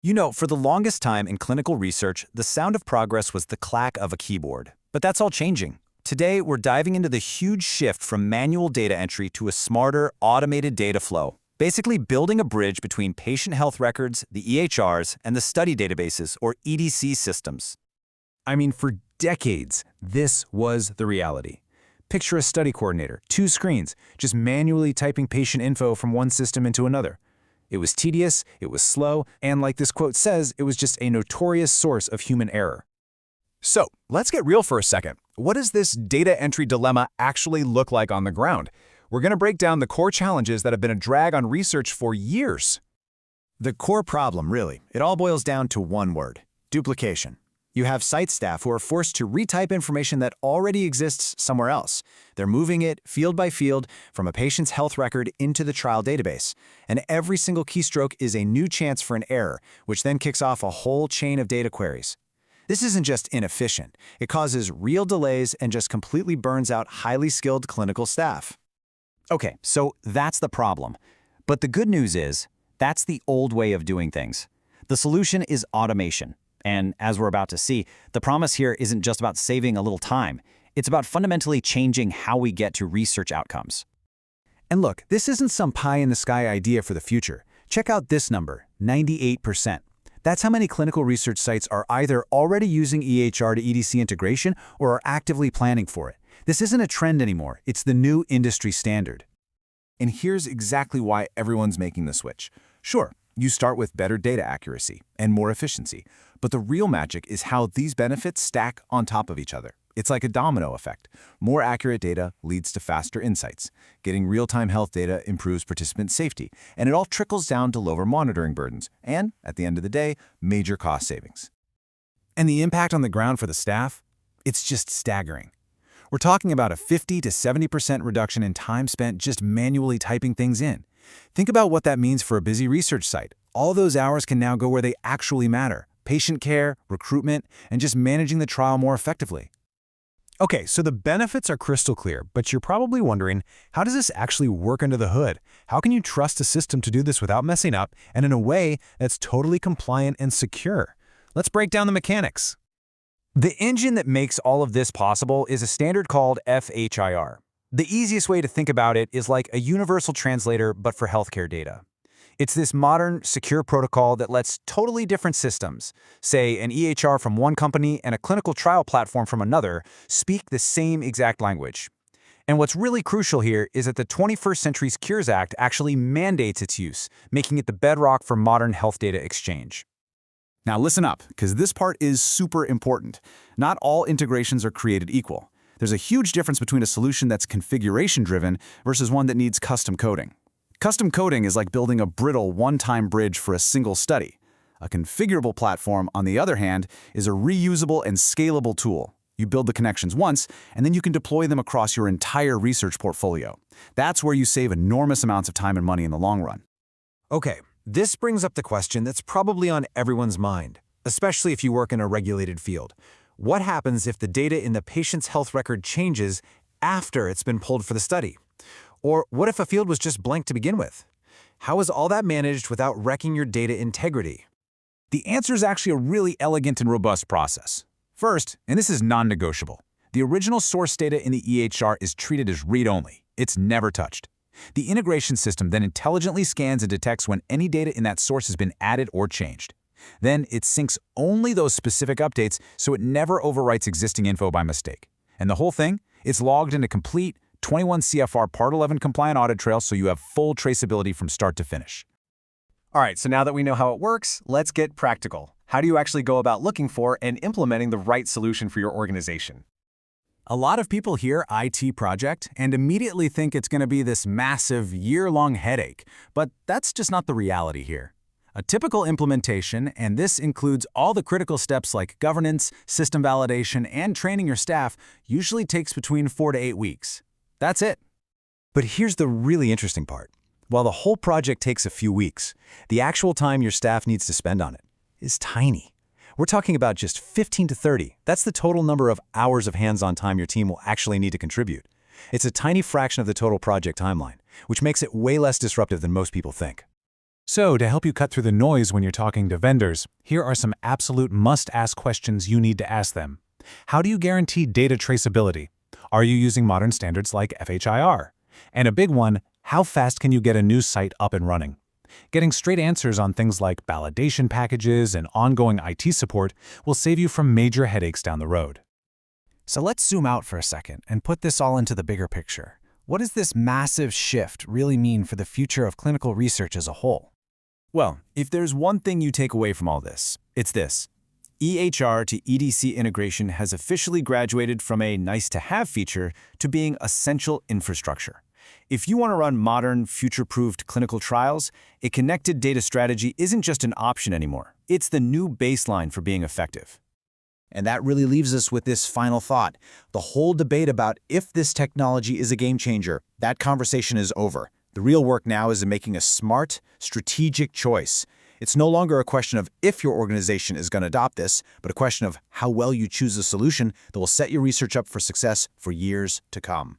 You know, for the longest time in clinical research, the sound of progress was the clack of a keyboard. But that's all changing. Today, we're diving into the huge shift from manual data entry to a smarter, automated data flow, basically building a bridge between patient health records, the EHRs, and the study databases, or EDC systems. I mean, for decades, this was the reality. Picture a study coordinator, 2 screens, just manually typing patient info from one system into another. It was tedious, it was slow, and like this quote says, it was just a notorious source of human error. So, let's get real for a second. What does this data entry dilemma actually look like on the ground? We're going to break down the core challenges that have been a drag on research for years. The core problem, really, it all boils down to one word: duplication. You have site staff who are forced to retype information that already exists somewhere else. They're moving it, field by field, from a patient's health record into the trial database. And every single keystroke is a new chance for an error, which then kicks off a whole chain of data queries. This isn't just inefficient. It causes real delays and just completely burns out highly skilled clinical staff. Okay, so that's the problem. But the good news is, that's the old way of doing things. The solution is automation. And as we're about to see, the promise here isn't just about saving a little time. It's about fundamentally changing how we get to research outcomes. And look, this isn't some pie-in-the-sky idea for the future. Check out this number, 98%. That's how many clinical research sites are either already using EHR-to-EDC integration or are actively planning for it. This isn't a trend anymore. It's the new industry standard. And here's exactly why everyone's making the switch. Sure, you start with better data accuracy and more efficiency, but the real magic is how these benefits stack on top of each other. It's like a domino effect. More accurate data leads to faster insights. Getting real-time health data improves participant safety, and it all trickles down to lower monitoring burdens and, at the end of the day, major cost savings. And the impact on the ground for the staff? It's just staggering. We're talking about a 50 to 70% reduction in time spent just manually typing things in. Think about what that means for a busy research site. All those hours can now go where they actually matter: patient care, recruitment, and just managing the trial more effectively. Okay, so the benefits are crystal clear, but you're probably wondering, how does this actually work under the hood? How can you trust a system to do this without messing up and in a way that's totally compliant and secure? Let's break down the mechanics. The engine that makes all of this possible is a standard called FHIR. The easiest way to think about it is like a universal translator, but for healthcare data. It's this modern, secure protocol that lets totally different systems, say an EHR from one company and a clinical trial platform from another, speak the same exact language. And what's really crucial here is that the 21st Century Cures Act actually mandates its use, making it the bedrock for modern health data exchange. Now listen up, because this part is super important. Not all integrations are created equal. There's a huge difference between a solution that's configuration-driven versus one that needs custom coding. Custom coding is like building a brittle one-time bridge for a single study. A configurable platform, on the other hand, is a reusable and scalable tool. You build the connections once, and then you can deploy them across your entire research portfolio. That's where you save enormous amounts of time and money in the long run. Okay, this brings up the question that's probably on everyone's mind, especially if you work in a regulated field. What happens if the data in the patient's health record changes after it's been pulled for the study? Or what if a field was just blank to begin with? How is all that managed without wrecking your data integrity? The answer is actually a really elegant and robust process. First, and this is non-negotiable, the original source data in the EHR is treated as read-only. It's never touched. The integration system then intelligently scans and detects when any data in that source has been added or changed. Then it syncs only those specific updates so it never overwrites existing info by mistake. And the whole thing, it's logged in a complete 21 CFR Part 11 compliant audit trail so you have full traceability from start to finish. All right, so now that we know how it works, let's get practical. How do you actually go about looking for and implementing the right solution for your organization? A lot of people hear IT project and immediately think it's going to be this massive, year-long headache, but that's just not the reality here. A typical implementation, and this includes all the critical steps like governance, system validation, and training your staff, usually takes between 4 to 8 weeks. That's it. But here's the really interesting part. While the whole project takes a few weeks, the actual time your staff needs to spend on it is tiny. We're talking about just 15 to 30. That's the total number of hours of hands-on time your team will actually need to contribute. It's a tiny fraction of the total project timeline, which makes it way less disruptive than most people think. So, to help you cut through the noise when you're talking to vendors, here are some absolute must-ask questions you need to ask them. How do you guarantee data traceability? Are you using modern standards like FHIR? And a big one, how fast can you get a new site up and running? Getting straight answers on things like validation packages and ongoing IT support will save you from major headaches down the road. So let's zoom out for a second and put this all into the bigger picture. What does this massive shift really mean for the future of clinical research as a whole? Well, if there's one thing you take away from all this, it's this. EHR-to-EDC integration has officially graduated from a nice-to-have feature to being essential infrastructure. If you want to run modern, future-proofed clinical trials, a connected data strategy isn't just an option anymore. It's the new baseline for being effective. And that really leaves us with this final thought. The whole debate about if this technology is a game changer, that conversation is over. The real work now is in making a smart, strategic choice. It's no longer a question of if your organization is going to adopt this, but a question of how well you choose a solution that will set your research up for success for years to come.